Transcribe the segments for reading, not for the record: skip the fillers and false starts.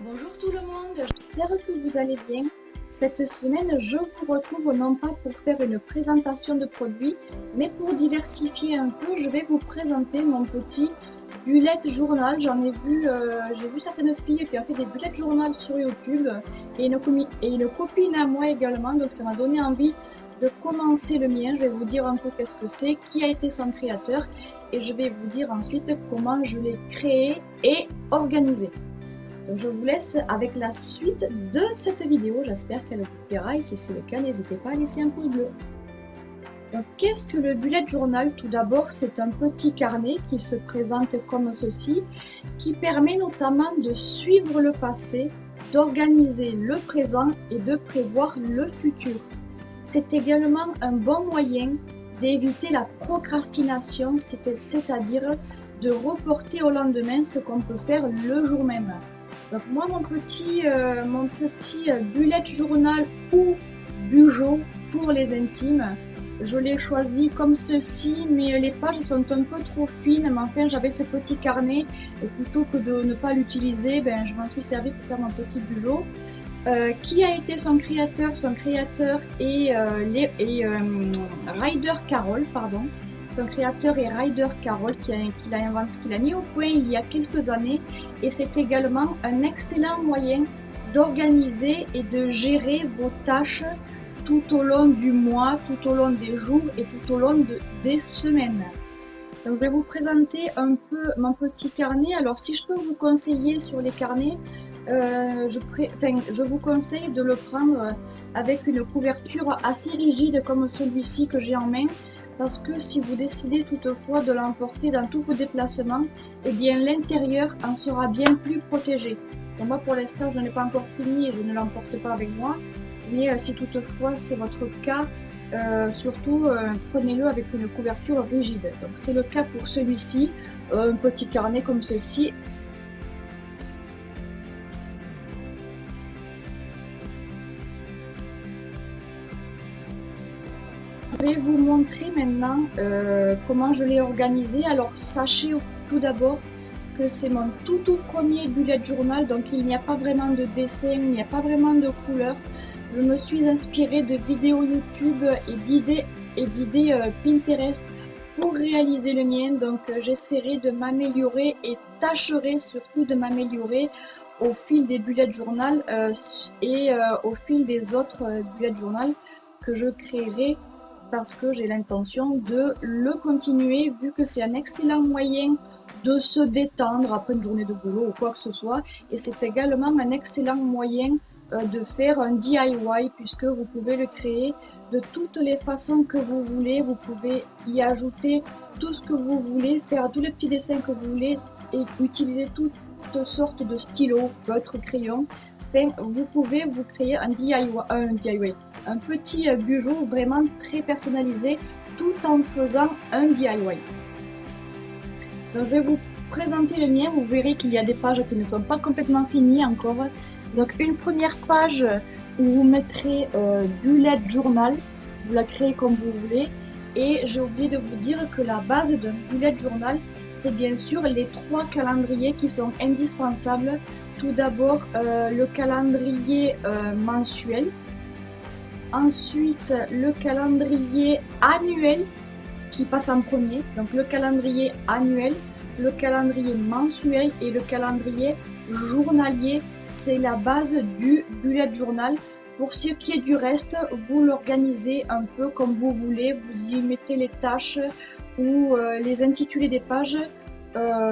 Bonjour tout le monde, j'espère que vous allez bien. Cette semaine, je vous retrouve non pas pour faire une présentation de produits, mais pour diversifier un peu, je vais vous présenter mon petit bullet journal. J'ai vu certaines filles qui ont fait des bullet journal sur YouTube et une copine à moi également, donc ça m'a donné envie de commencer le mien. Je vais vous dire un peu qu'est-ce que c'est, qui a été son créateur et je vais vous dire ensuite comment je l'ai créé et organisé. Donc je vous laisse avec la suite de cette vidéo, j'espère qu'elle vous plaira et si c'est le cas, n'hésitez pas à laisser un pouce bleu. Donc qu'est-ce que le bullet journal? Tout d'abord, c'est un petit carnet qui se présente comme ceci, qui permet notamment de suivre le passé, d'organiser le présent et de prévoir le futur. C'est également un bon moyen d'éviter la procrastination, c'est-à-dire de reporter au lendemain ce qu'on peut faire le jour même. Donc moi, mon petit bullet journal ou bugeot pour les intimes, je l'ai choisi comme ceci, mais les pages sont un peu trop fines. Mais enfin, j'avais ce petit carnet et plutôt que de ne pas l'utiliser, je m'en suis servi pour faire mon petit bugeot. Qui a été son créateur? Son créateur est Ryder Carroll, pardon. Son créateur est Ryder Carroll qu'il a mis au point il y a quelques années et c'est également un excellent moyen d'organiser et de gérer vos tâches tout au long du mois, tout au long des jours et tout au long des semaines. Donc je vais vous présenter un peu mon petit carnet. Alors si je peux vous conseiller sur les carnets, je vous conseille de le prendre avec une couverture assez rigide comme celui-ci que j'ai en main. Parce que si vous décidez toutefois de l'emporter dans tous vos déplacements, eh bien l'intérieur en sera bien plus protégé. Donc moi pour l'instant je n'ai pas encore fini et je ne l'emporte pas avec moi. Mais si toutefois c'est votre cas, surtout prenez-le avec une couverture rigide. Donc c'est le cas pour celui-ci, un petit carnet comme ceci. Je vais vous montrer maintenant comment je l'ai organisé. Alors sachez tout d'abord que c'est mon tout premier bullet journal, donc il n'y a pas vraiment de dessin, il n'y a pas vraiment de couleurs. Je me suis inspirée de vidéos YouTube et d'idées Pinterest pour réaliser le mien, donc j'essaierai de m'améliorer et tâcherai surtout de m'améliorer au fil des bullet journal et au fil des autres bullet journal que je créerai, parce que j'ai l'intention de le continuer vu que c'est un excellent moyen de se détendre après une journée de boulot ou quoi que ce soit, et c'est également un excellent moyen de faire un DIY puisque vous pouvez le créer de toutes les façons que vous voulez. Vous pouvez y ajouter tout ce que vous voulez, faire tous les petits dessins que vous voulez et utiliser toutes sortes de stylos, votre crayon. Enfin, vous pouvez vous créer un DIY, un petit bugeot vraiment très personnalisé tout en faisant un DIY. Donc je vais vous présenter le mien, vous verrez qu'il y a des pages qui ne sont pas complètement finies encore. Donc une première page où vous mettrez bullet journal, vous la créez comme vous voulez. Et j'ai oublié de vous dire que la base d'un bullet journal, c'est bien sûr les 3 calendriers qui sont indispensables. Tout d'abord le calendrier mensuel, ensuite le calendrier annuel qui passe en premier, donc le calendrier annuel, le calendrier mensuel et le calendrier journalier. C'est la base du bullet journal. Pour ce qui est du reste, vous l'organisez un peu comme vous voulez, vous y mettez les tâches ou les intitulés des pages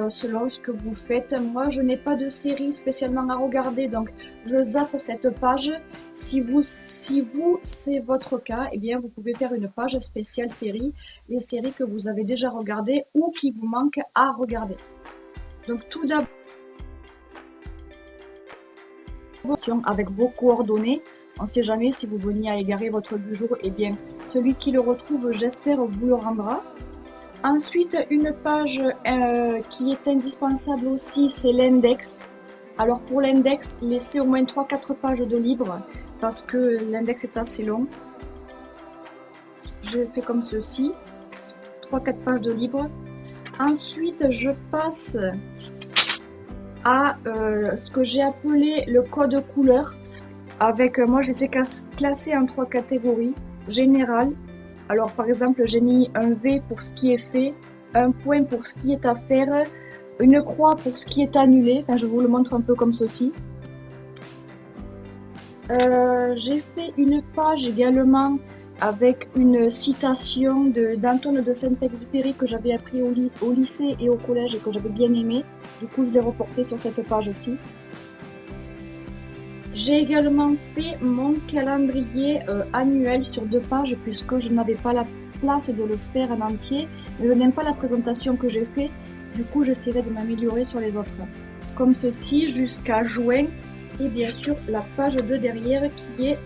selon ce que vous faites. Moi je n'ai pas de série spécialement à regarder, donc je zappe cette page. Si vous c'est votre cas, eh bien vous pouvez faire une page spéciale série, les séries que vous avez déjà regardées ou qui vous manquent à regarder. Donc tout d'abord avec vos coordonnées. On ne sait jamais si vous veniez à égarer votre bugeot, et bien celui qui le retrouve, j'espère, vous le rendra. Ensuite, une page qui est indispensable aussi, c'est l'index. Alors pour l'index, laissez au moins 3-4 pages de libre parce que l'index est assez long. Je fais comme ceci, 3-4 pages de libre. Ensuite, je passe à ce que j'ai appelé le code couleur. Avec, moi, je les ai classés en 3 catégories. Général. Alors, par exemple, j'ai mis un V pour ce qui est fait, un point pour ce qui est à faire, une croix pour ce qui est annulé. Enfin, je vous le montre un peu comme ceci. J'ai fait une page également avec une citation d'Antoine de Saint-Exupéry que j'avais appris au lycée et au collège et que j'avais bien aimé. Du coup, je l'ai reporté sur cette page aussi. J'ai également fait mon calendrier annuel sur 2 pages puisque je n'avais pas la place de le faire en entier. Je n'aime pas la présentation que j'ai fait, du coup j'essaierai de m'améliorer sur les autres. Comme ceci jusqu'à juin et bien sûr la page de derrière qui est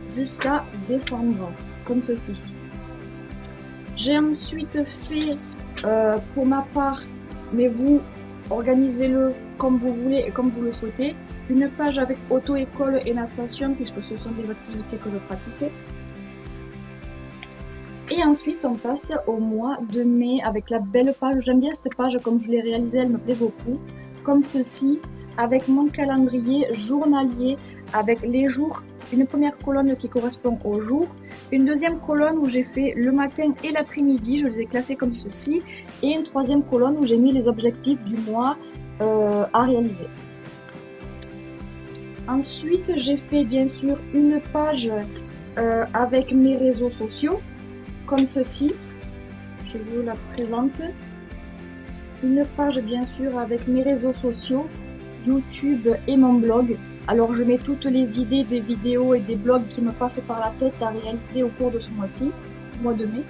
jusqu'à décembre, comme ceci. J'ai ensuite fait pour ma part, mais vous organisez-le comme vous voulez et comme vous le souhaitez, une page avec auto-école et natation puisque ce sont des activités que je pratique. Et ensuite on passe au mois de mai avec la belle page. J'aime bien cette page comme je l'ai réalisée, elle me plaît beaucoup. Comme ceci, avec mon calendrier journalier, avec les jours, une première colonne qui correspond aux jours, une deuxième colonne où j'ai fait le matin et l'après-midi, je les ai classés comme ceci, et une troisième colonne où j'ai mis les objectifs du mois à réaliser. Ensuite, j'ai fait bien sûr une page avec mes réseaux sociaux, comme ceci. Je vous la présente. Une page bien sûr avec mes réseaux sociaux, YouTube et mon blog. Alors je mets toutes les idées des vidéos et des blogs qui me passent par la tête à réaliser au cours de ce mois-ci, mois de mai.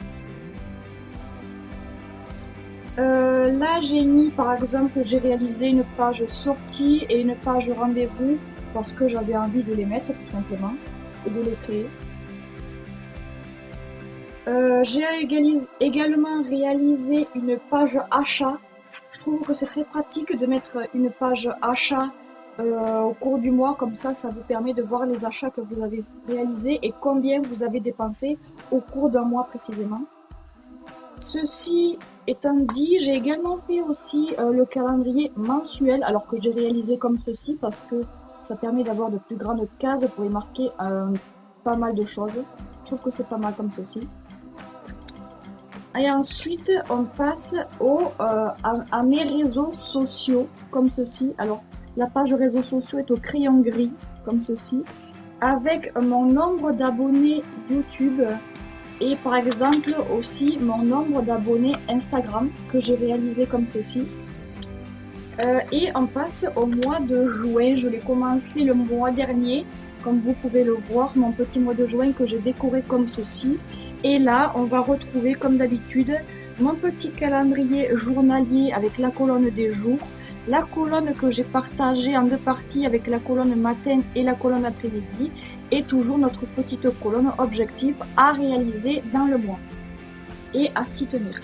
Là j'ai mis par exemple, j'ai réalisé une page sortie et une page rendez-vous parce que j'avais envie de les mettre tout simplement et de les créer. J'ai également réalisé une page achat. Je trouve que c'est très pratique de mettre une page achat au cours du mois, comme ça vous permet de voir les achats que vous avez réalisés et combien vous avez dépensé au cours d'un mois précisément. Ceci étant dit, j'ai également fait aussi le calendrier mensuel, alors que j'ai réalisé comme ceci parce que ça permet d'avoir de plus grandes cases pour y marquer pas mal de choses. Je trouve que c'est pas mal comme ceci. Et ensuite, on passe à mes réseaux sociaux, comme ceci. Alors, la page réseaux sociaux est au crayon gris, comme ceci, avec mon nombre d'abonnés YouTube et par exemple aussi mon nombre d'abonnés Instagram que j'ai réalisé comme ceci. Et on passe au mois de juin. Je l'ai commencé le mois dernier, comme vous pouvez le voir, mon petit mois de juin que j'ai décoré comme ceci. Et là, on va retrouver comme d'habitude mon petit calendrier journalier avec la colonne des jours, la colonne que j'ai partagée en 2 parties avec la colonne matin et la colonne après-midi, et toujours notre petite colonne objectif à réaliser dans le mois et à s'y tenir,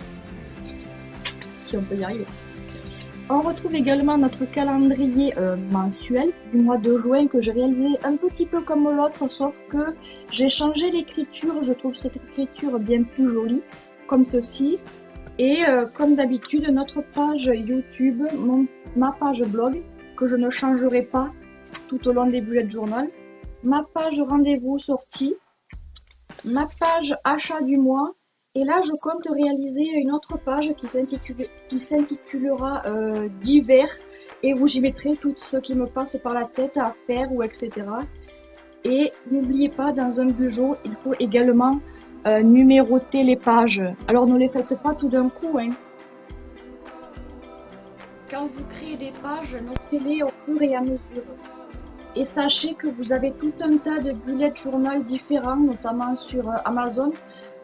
si on peut y arriver. On retrouve également notre calendrier mensuel du mois de juin que j'ai réalisé un petit peu comme l'autre, sauf que j'ai changé l'écriture. Je trouve cette écriture bien plus jolie, comme ceci. Et comme d'habitude, notre page YouTube, ma page blog, que je ne changerai pas tout au long des bullet journal, ma page rendez-vous sortie, ma page achat du mois. Et là, je compte réaliser une autre page qui s'intitulera divers et où j'y mettrai tout ce qui me passe par la tête à faire ou etc. Et n'oubliez pas, dans un bugeot, il faut également numéroter les pages. Alors ne les faites pas tout d'un coup, hein. Quand vous créez des pages, notez-les au fur et à mesure. Et sachez que vous avez tout un tas de bullet journal différents, notamment sur Amazon.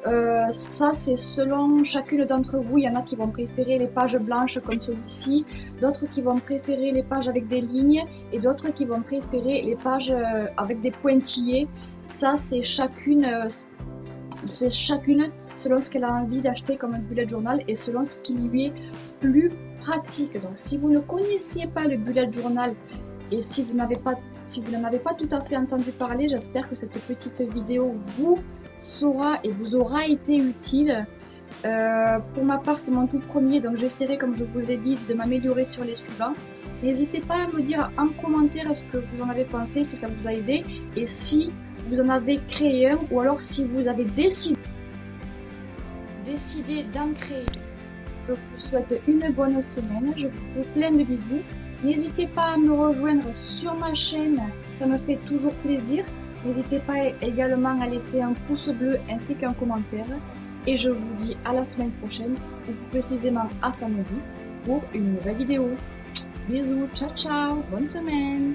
Ça c'est selon chacune d'entre vous. Il y en a qui vont préférer les pages blanches comme celui-ci, d'autres qui vont préférer les pages avec des lignes et d'autres qui vont préférer les pages avec des pointillés. Ça c'est chacune selon ce qu'elle a envie d'acheter comme un bullet journal et selon ce qui lui est plus pratique. Donc si vous ne connaissiez pas le bullet journal et si vous n'en avez pas tout à fait entendu parler, j'espère que cette petite vidéo vous aura été utile. Pour ma part, c'est mon tout premier, donc j'essaierai, comme je vous ai dit, de m'améliorer sur les suivants. N'hésitez pas à me dire en commentaire ce que vous en avez pensé, si ça vous a aidé et si vous en avez créé un ou alors si vous avez décidé d'en créer. Je vous souhaite une bonne semaine, je vous fais plein de bisous. N'hésitez pas à me rejoindre sur ma chaîne, ça me fait toujours plaisir. N'hésitez pas également à laisser un pouce bleu ainsi qu'un commentaire. Et je vous dis à la semaine prochaine, ou plus précisément à samedi, pour une nouvelle vidéo. Bisous, ciao ciao, bonne semaine!